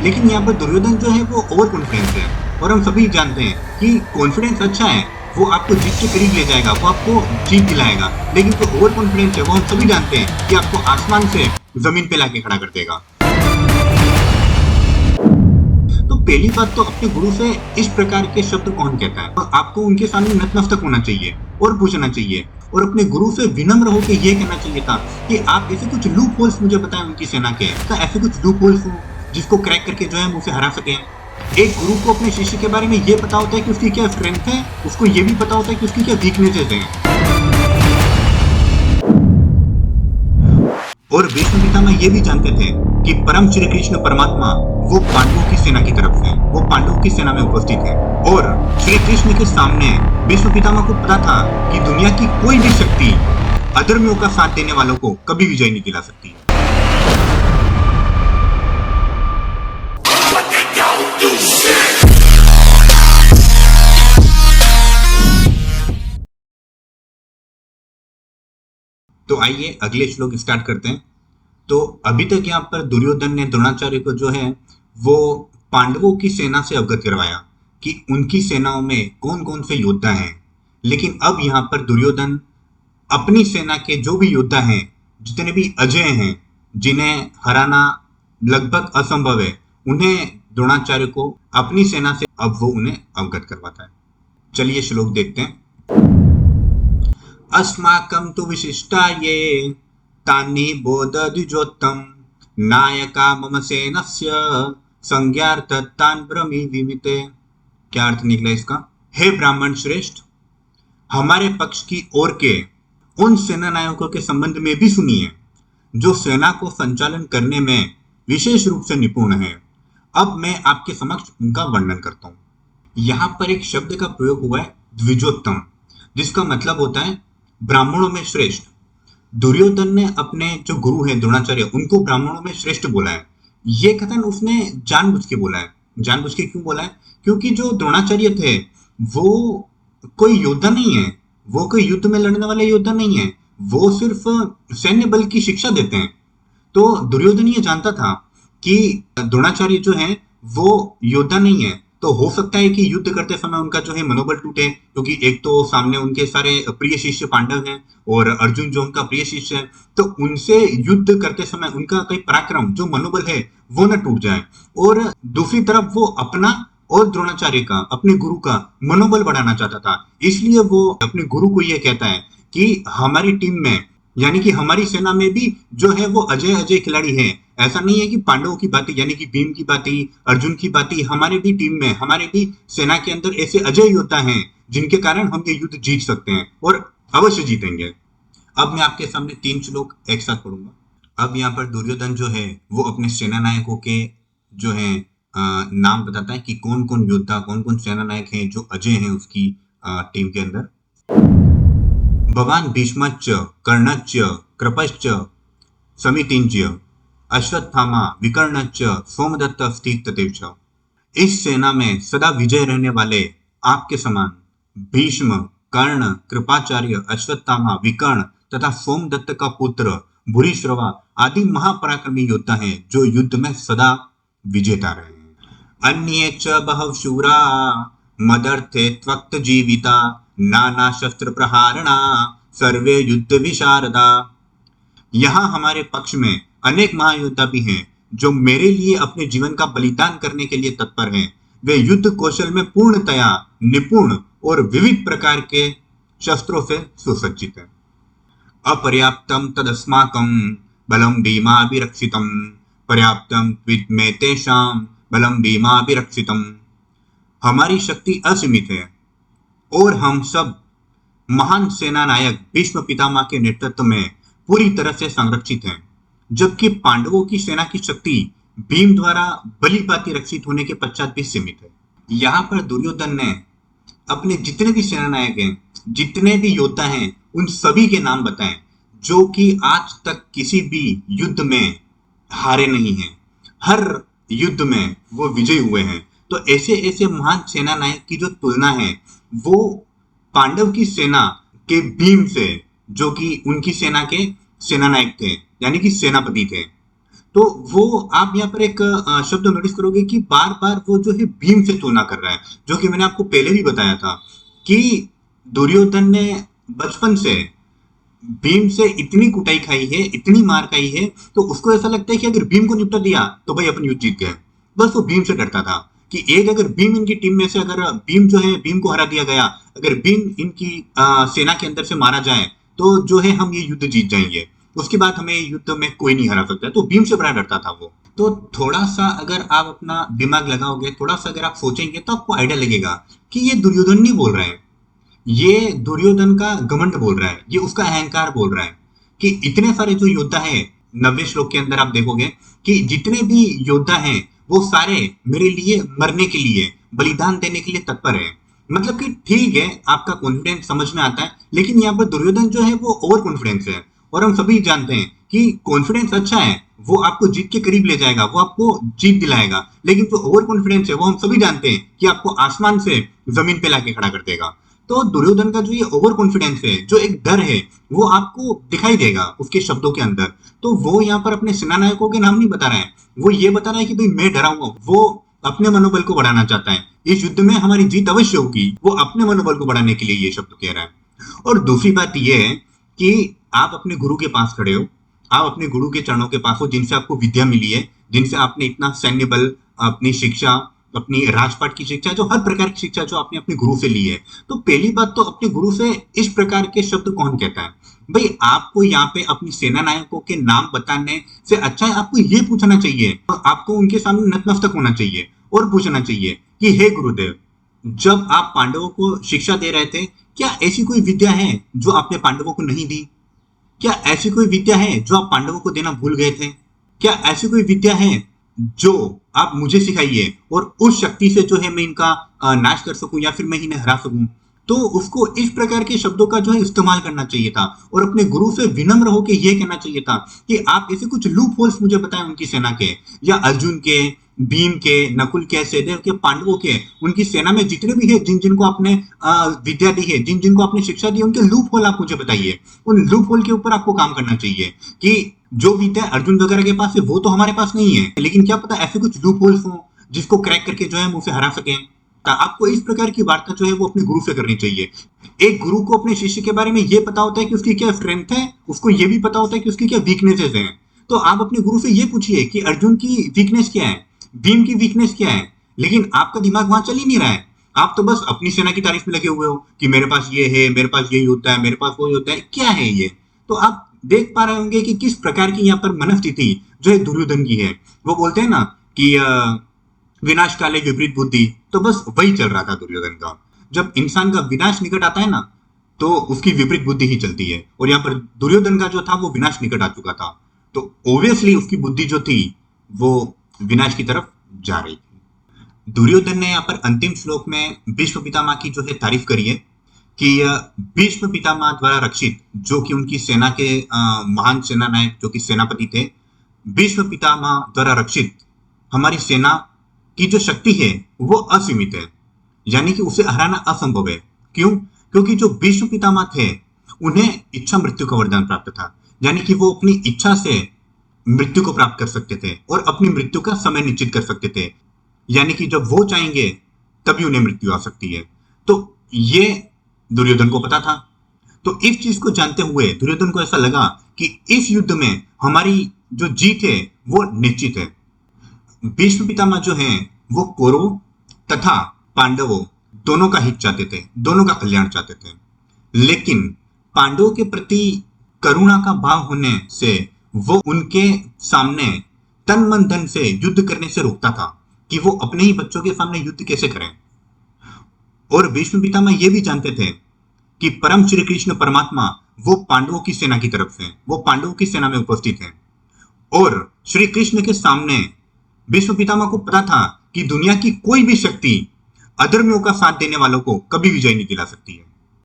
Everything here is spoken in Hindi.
लेकिन यहाँ पर दुर्योधन जो है वो ओवर कॉन्फिडेंस है, और हम सभी जानते हैं कि कॉन्फिडेंस अच्छा है, वो आपको जीत के करीब ले जाएगा, वो आपको जीत दिलाएगा। लेकिन जो ओवर कॉन्फिडेंस है वो हम सभी जानते हैं कि आपको आसमान से जमीन पे लाके खड़ा कर देगा। तो पहली बात तो अपने गुरु से इस प्रकार के शब्द कौन कहता है, और आपको उनके सामने नतमस्तक होना चाहिए और पूछना चाहिए, और अपने गुरु से विनम्र होकर यह कहना चाहिए था कि आप ऐसे कुछ लूप होल्स मुझे बताएं उनकी सेना के, तो ऐसे कुछ लूप होल्स हो जिसको क्रैक करके जो है मुझसे हरा सके। एक गुरु को अपने शिष्य के बारे में ये पता होता है कि उसकी क्या स्ट्रेंथ है, उसको ये भी पता होता है कि उसकी क्या वीकनेसेस हैं। और भीष्म पितामह ये भी जानते थे कि परम श्री कृष्ण परमात्मा वो पांडवों की सेना की तरफ से, वो पांडवों की सेना में उपस्थित है, और श्री कृष्ण के सामने भीष्म पितामह को पता था कि दुनिया की कोई भी शक्ति अधर्मियों का साथ देने वालों को कभी विजय नहीं दिला सकती। तो आइए अगले श्लोक स्टार्ट करते हैं। तो अभी तक यहाँ पर दुर्योधन ने द्रोणाचार्य को जो है वो पांडवों की सेना से अवगत करवाया कि उनकी सेनाओं में कौन कौन से योद्धा हैं। लेकिन अब यहाँ पर दुर्योधन अपनी सेना के जो भी योद्धा हैं, जितने भी अजय हैं, जिन्हें हराना लगभग असंभव है, उन्हें द्रोणाचार्य को अपनी सेना से अब वो उन्हें अवगत करवाता है। चलिए श्लोक देखते हैं। अस्माकं तु विशिष्टा ये तानि बोधद्विजोत्तम नायका मम सेनस्य संज्ञार्थ तान ब्रह्मी विमिते। क्या अर्थ निकला इसका? हे ब्राह्मण श्रेष्ठ, हमारे पक्ष की ओर के उन सेना नायकों के संबंध में भी सुनिए जो सेना को संचालन करने में विशेष रूप से निपुण है। अब मैं आपके समक्ष उनका वर्णन करता हूँ। यहाँ पर एक शब्द का प्रयोग हुआ है द्विजोत्तम, जिसका मतलब होता है ब्राह्मणों में श्रेष्ठ। दुर्योधन ने अपने जो गुरु हैं द्रोणाचार्य, उनको ब्राह्मणों में श्रेष्ठ बोला है। ये कथन उसने जानबूझ के बोला है। जानबूझ के क्यों बोला है? क्योंकि जो द्रोणाचार्य थे वो कोई योद्धा नहीं है, वो कोई युद्ध में लड़ने वाले योद्धा नहीं है, वो सिर्फ सैन्य बल की शिक्षा देते हैं। तो दुर्योधन ये जानता था कि द्रोणाचार्य जो है वो योद्धा नहीं है, तो हो सकता है कि युद्ध करते समय उनका जो है मनोबल टूटे, क्योंकि एक तो सामने उनके सारे प्रिय शिष्य पांडव हैं और अर्जुन जो उनका प्रिय शिष्य है, तो उनसे युद्ध करते समय उनका कोई पराक्रम जो मनोबल है वो न टूट जाए। और दूसरी तरफ वो अपना और द्रोणाचार्य का, अपने गुरु का मनोबल बढ़ाना चाहता था, इसलिए वो अपने गुरु को यह कहता है कि हमारी टीम में, यानी कि हमारी सेना में भी जो है वो अजय अजय खिलाड़ी हैं। ऐसा नहीं है कि पांडवों की बातें, यानी कि भीम की बातें, अर्जुन की बातें, हमारे भी टीम में, हमारे भी सेना के अंदर ऐसे अजय योद्धा हैं जिनके कारण हम ये युद्ध जीत सकते हैं और अवश्य जीतेंगे। अब मैं आपके सामने 3 श्लोक एक साथ पढ़ूंगा। अब यहाँ पर दुर्योधन जो है वो अपने सेना नायकों के जो है नाम बताता है कि कौन कौन योद्धा, कौन कौन सेना नायक हैं जो अजय हैं उसकी टीम के अंदर। भवान भीष्मच्च कर्णच्च कृपश्च समितिंच्य अश्वत्थामा विकर्णच्च सोमदत्त अस्ति तथैव च। इस सेना में सदा विजय रहने वाले आपके समान भीष्म, कर्ण, कृपाचार्य, अश्वत्थामा, विकर्ण तथा सोमदत्त का पुत्र भूरिश्रवा आदि महापराक्रमी योद्धा हैं जो युद्ध में सदा विजेता रहे हैं। अन्ये च बहव शूरा मदर्थे त्वक्त जीविता नाना शस्त्र प्रहारणा सर्वे युद्ध विशारदा। यहाँ हमारे पक्ष में अनेक महायोद्धा भी हैं जो मेरे लिए अपने जीवन का बलिदान करने के लिए तत्पर हैं। वे युद्ध कौशल में पूर्णतया निपुण और विविध प्रकार के शस्त्रों से सुसज्जित हैं। अपर्याप्तम तदस्माकं बलम भीमाभिरक्षितम पर्याप्तम त्विमे तेषां बलम भीमाभिरक्षितम। हमारी शक्ति असीमित है और हम सब महान सेना नायक भीष्म पितामह के नेतृत्व में पूरी तरह से संरक्षित हैं, जबकि पांडवों की सेना की शक्ति भीम द्वारा भली भांति रक्षित होने के पश्चात भी सीमित है। यहाँ पर दुर्योधन ने अपने जितने भी सेना नायक हैं, जितने भी योद्धा हैं, उन सभी के नाम बताएं जो कि आज तक किसी भी युद्ध में हारे नहीं हैं, हर युद्ध में वो विजयी हुए हैं। तो ऐसे ऐसे महान सेना नायक की जो तुलना है वो पांडव की सेना के भीम से, जो कि उनकी सेना के सेना नायक थे, यानी कि सेनापति थे। तो वो आप यहाँ पर एक शब्द नोटिस करोगे कि बार बार वो जो है भीम से तुलना कर रहा है, जो कि मैंने आपको पहले भी बताया था कि दुर्योधन ने बचपन से भीम से इतनी कुटाई खाई है, इतनी मार खाई है, तो उसको ऐसा लगता है कि अगर भीम को निपटा दिया तो भाई अपन युद्ध जीत गए। बस वो भीम से डरता था कि एक अगर भीम इनकी टीम में से अगर भीम जो है भीम को हरा दिया गया, अगर भीम इनकी सेना के अंदर से मारा जाए तो जो है हम ये युद्ध जीत जाएंगे, उसके बाद हमें युद्ध में कोई नहीं हरा सकता। तो भीम से बड़ा डरता था वो। तो थोड़ा सा अगर आप अपना दिमाग लगाओगे, थोड़ा सा अगर आप सोचेंगे तो आपको आइडिया लगेगा कि ये दुर्योधन नहीं बोल रहे हैं, ये दुर्योधन का घमंड बोल रहा है, ये उसका अहंकार बोल रहा है कि इतने सारे जो योद्धा हैं, 90 श्लोक के अंदर आप देखोगे कि जितने भी योद्धा हैं वो सारे मेरे लिए मरने के लिए, बलिदान देने के लिए तत्पर है। मतलब कि ठीक है, आपका कॉन्फिडेंस समझ में आता है, लेकिन यहाँ पर दुर्योधन जो है वो ओवर कॉन्फिडेंस है। और हम सभी जानते हैं कि कॉन्फिडेंस अच्छा है, वो आपको जीत के करीब ले जाएगा, वो आपको जीत दिलाएगा, लेकिन जो ओवर कॉन्फिडेंस है वो हम सभी जानते हैं कि आपको आसमान से जमीन पे लाके खड़ा कर देगा। तो दुर्योधन का जो ये ओवर कॉन्फिडेंस है, जो एक डर है, वो आपको दिखाई देगा उसके शब्दों के अंदर। तो वो यहाँ पर अपने सेना नायकों के नाम नहीं बता रहा है, वो ये बता रहा है कि भाई मैं डरा हुआ हूं। वो अपने मनोबल को बढ़ाना चाहता है, इस युद्ध में हमारी जीत अवश्य होगी, वो अपने मनोबल को बढ़ाने के लिए ये शब्द कह रहा है। और दूसरी बात यह है कि आप अपने गुरु के पास खड़े हो, आप अपने गुरु के चरणों के पास हो, जिनसे आपको विद्या मिली है, जिनसे आपने इतना सैन्य बल, अपनी शिक्षा, अपनी राजपाट की शिक्षा, जो हर प्रकार की शिक्षा जो आपने अपने गुरु से ली है। तो पहली बात तो अपने गुरु से इस प्रकार के शब्द कौन कहता है? भाई आपको यहाँ पे अपनी सेना नायकों के नाम बताने से अच्छा है आपको ये पूछना चाहिए, आपको उनके सामने नतमस्तक होना चाहिए और पूछना चाहिए कि हे गुरुदेव, जब आप पांडवों को शिक्षा दे रहे थे, क्या ऐसी कोई विद्या है जो आपने पांडवों को नहीं दी? क्या ऐसी कोई विद्या है जो आप पांडवों को देना भूल गए थे? क्या ऐसी कोई विद्या है जो आप मुझे सिखाइए और उस शक्ति से जो है मैं इनका नाश कर सकूं या फिर मैं इन्हें हरा सकूं? तो उसको इस प्रकार के शब्दों का जो है इस्तेमाल करना चाहिए था और अपने गुरु से विनम्र होकर यह कहना चाहिए था कि आप ऐसे कुछ लूप होल्स मुझे बताएं उनकी सेना के, या अर्जुन के, भीम के, नकुल के, सहदेव के, पांडवों के, उनकी सेना में जितने भी है, जिन जिनको आपने विद्या दी है, जिन जिनको आपने शिक्षा दी है, उनके लूप होल आप मुझे बताइए। उन लूप होल के ऊपर आपको काम करना चाहिए कि जो विद्या अर्जुन वगैरह के पास है वो तो हमारे पास नहीं है, लेकिन क्या पता ऐसे कुछ लूप होल्स हो जिसको क्रैक करके जो है हम उसे हरा सकें। आपको इस प्रकार की वार्ता जो है वो अपने गुरु से करनी चाहिए। एक गुरु को अपने शिष्य के बारे में ये पता होता है कि उसकी क्या स्ट्रेंथ है, उसको ये भी पता होता है कि उसकी क्या वीकनेसेस हैं। तो आप अपने गुरु से ये पूछिए कि अर्जुन की वीकनेस क्या है, भीम की वीकनेस क्या है, लेकिन आपका दिमाग वहां चल ही नहीं रहा है। आप तो बस अपनी सेना की तारीफ में लगे हुए हो कि मेरे पास ये है, मेरे पास यही होता है, मेरे पास वो होता है, क्या है ये? तो आप देख पा रहे होंगे कि किस प्रकार की यहाँ पर मनस्थिति जो है दुर्योधन की है। वो बोलते हैं ना कि विनाश काले विपरीत बुद्धि, तो बस वही चल रहा था दुर्योधन का। जब इंसान का विनाश निकट आता है ना, तो उसकी विपरीत बुद्धि ही चलती है, और यहाँ पर दुर्योधन का जो था वो विनाश निकट आ चुका था, तो ऑब्वियसली उसकी बुद्धि जो थी वो विनाश की तरफ जा रही थी। दुर्योधन ने यहाँ पर अंतिम श्लोक में भीष्म पितामह की जो है तारीफ करी है कि भीष्म पितामह द्वारा रक्षित, जो कि उनकी सेना के महान सेना नायक, जो कि सेनापति थे, भीष्म पितामह द्वारा रक्षित हमारी सेना की जो शक्ति है वो असीमित है, यानी कि उसे हराना असंभव है। क्यों? क्योंकि जो भीष्म पितामह थे उन्हें इच्छा मृत्यु का वरदान प्राप्त था, यानी कि वो अपनी इच्छा से मृत्यु को प्राप्त कर सकते थे और अपनी मृत्यु का समय निश्चित कर सकते थे, यानी कि जब वो चाहेंगे तभी उन्हें मृत्यु आ सकती है। तो ये दुर्योधन को पता था। तो इस चीज को जानते हुए दुर्योधन को ऐसा लगा कि इस युद्ध में हमारी जो जीत है वो निश्चित है। भीष्म पितामह जो हैं वो कौरवों तथा पांडवों दोनों का हित चाहते थे, दोनों का कल्याण चाहते थे, लेकिन पांडवों के प्रति करुणा का भाव होने से वो उनके सामने तन मन धन से युद्ध करने से रोकता था कि वो अपने ही बच्चों के सामने युद्ध कैसे करें। और भीष्म पितामह ये भी जानते थे कि परम श्री कृष्ण परमात्मा वो पांडवों की सेना की तरफ से, वो पांडवों की सेना में उपस्थित है, और श्री कृष्ण के सामने भीष्म पितामह को पता था कि दुनिया की कोई भी शक्ति अधर्मियों का साथ देने वालों को कभी विजय नहीं दिला सकती है।